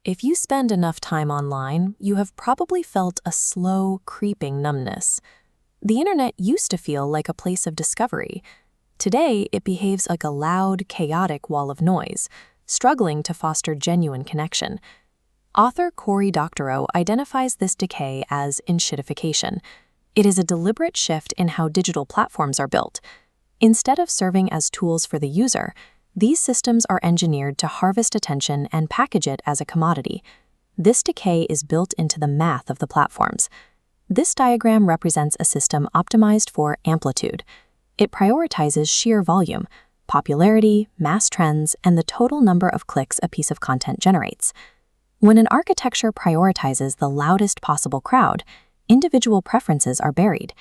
If you spend enough time online, you have probably felt a slow, creeping numbness. The internet used to feel like a place of discovery. Today, it behaves like a loud, chaotic wall of noise, struggling to foster genuine connection. Author Cory Doctorow identifies this decay as Enshittification. It is a deliberate shift in how digital platforms are built. Instead of serving as tools for the user, these systems are engineered to harvest attention and package it as a commodity. This decay is built into the math of the platforms. This diagram represents a system optimized for amplitude. It prioritizes sheer volume, popularity, mass trends, and the total number of clicks a piece of content generates. When an architecture prioritizes the loudest possible crowd, individual preferences are buried.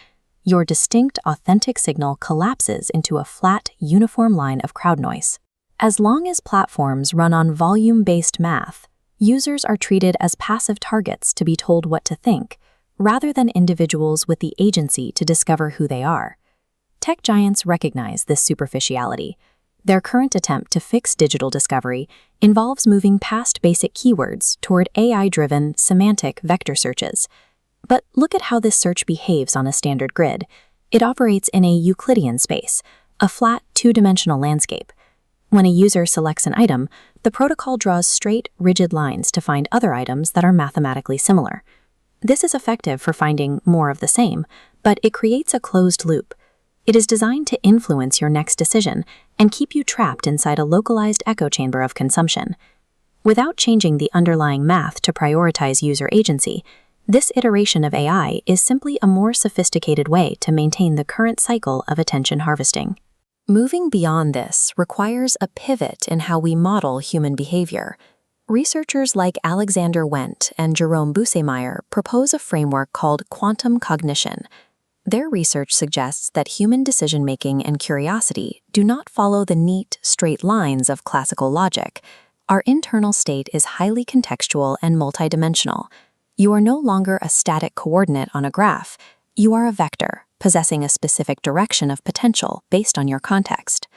Your distinct, authentic signal collapses into a flat, uniform line of crowd noise. As long as platforms run on volume-based math, users are treated as passive targets to be told what to think, rather than individuals with the agency to discover who they are. Tech giants recognize this superficiality. Their current attempt to fix digital discovery involves moving past basic keywords toward AI-driven, semantic vector searches. But look at how this search behaves on a standard grid. It operates in a Euclidean space, a flat, two-dimensional landscape. When a user selects an item, the protocol draws straight, rigid lines to find other items that are mathematically similar. This is effective for finding more of the same, but it creates a closed loop. It is designed to influence your next decision and keep you trapped inside a localized echo chamber of consumption. Without changing the underlying math to prioritize user agency, this iteration of AI is simply a more sophisticated way to maintain the current cycle of attention harvesting. Moving beyond this requires a pivot in how we model human behavior. Researchers like Alexander Wendt and Jerome Busemeyer propose a framework called quantum cognition. Their research suggests that human decision-making and curiosity do not follow the neat, straight lines of classical logic. Our internal state is highly contextual and multidimensional. You are no longer a static coordinate on a graph. You are a vector, possessing a specific direction of potential based on your context.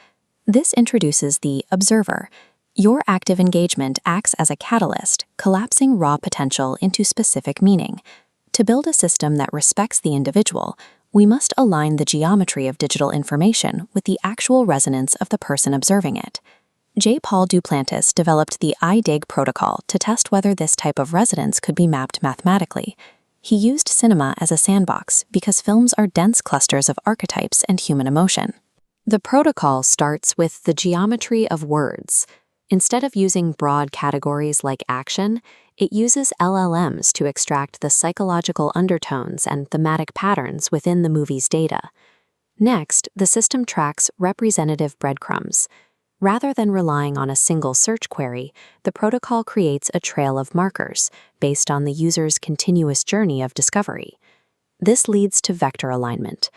This introduces the observer. Your active engagement acts as a catalyst, collapsing raw potential into specific meaning. To build a system that respects the individual, we must align the geometry of digital information with the actual resonance of the person observing it. J. Paul Duplantis developed the iDIG protocol to test whether this type of resonance could be mapped mathematically. He used cinema as a sandbox because films are dense clusters of archetypes and human emotion. The protocol starts with the geometry of words. Instead of using broad categories like action, it uses LLMs to extract the psychological undertones and thematic patterns within the movie's data. Next, the system tracks representative breadcrumbs. Rather than relying on a single search query, the protocol creates a trail of markers based on the user's continuous journey of discovery. This leads to vector alignment.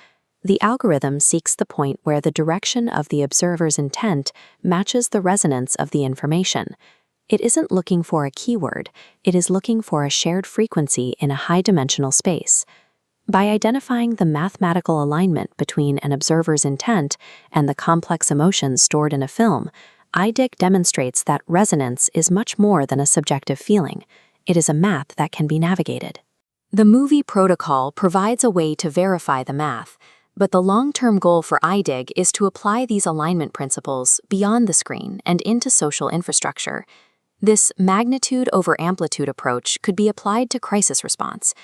The algorithm seeks the point where the direction of the observer's intent matches the resonance of the information. It isn't looking for a keyword, it is looking for a shared frequency in a high-dimensional space. By identifying the mathematical alignment between an observer's intent and the complex emotions stored in a film, iDIG demonstrates that resonance is much more than a subjective feeling. It is a math that can be navigated. The movie protocol provides a way to verify the math, but the long-term goal for iDIG is to apply these alignment principles beyond the screen and into social infrastructure. This magnitude over amplitude approach could be applied to crisis response.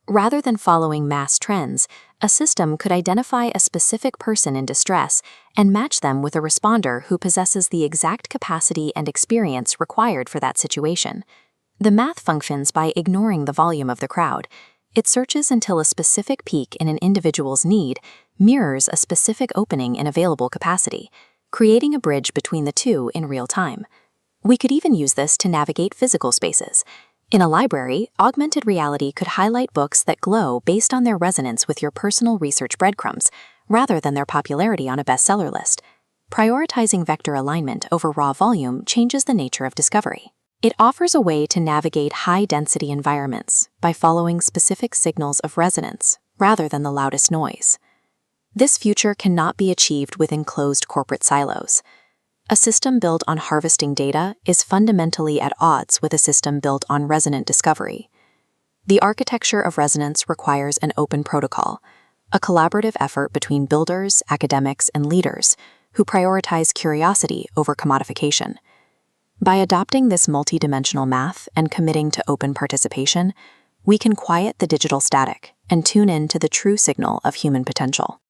Rather than following mass trends, a system could identify a specific person in distress and match them with a responder who possesses the exact capacity and experience required for that situation. The math functions by ignoring the volume of the crowd. It searches until a specific peak in an individual's need mirrors a specific opening in available capacity, creating a bridge between the two in real time. We could even use this to navigate physical spaces. In a library, augmented reality could highlight books that glow based on their resonance with your personal research breadcrumbs, rather than their popularity on a bestseller list. Prioritizing vector alignment over raw volume changes the nature of discovery. It offers a way to navigate high-density environments by following specific signals of resonance, rather than the loudest noise. This future cannot be achieved within closed corporate silos. A system built on harvesting data is fundamentally at odds with a system built on resonant discovery. The architecture of resonance requires an open protocol, a collaborative effort between builders, academics, and leaders who prioritize curiosity over commodification. By adopting this multidimensional math and committing to open participation, we can quiet the digital static and tune in to the true signal of human potential.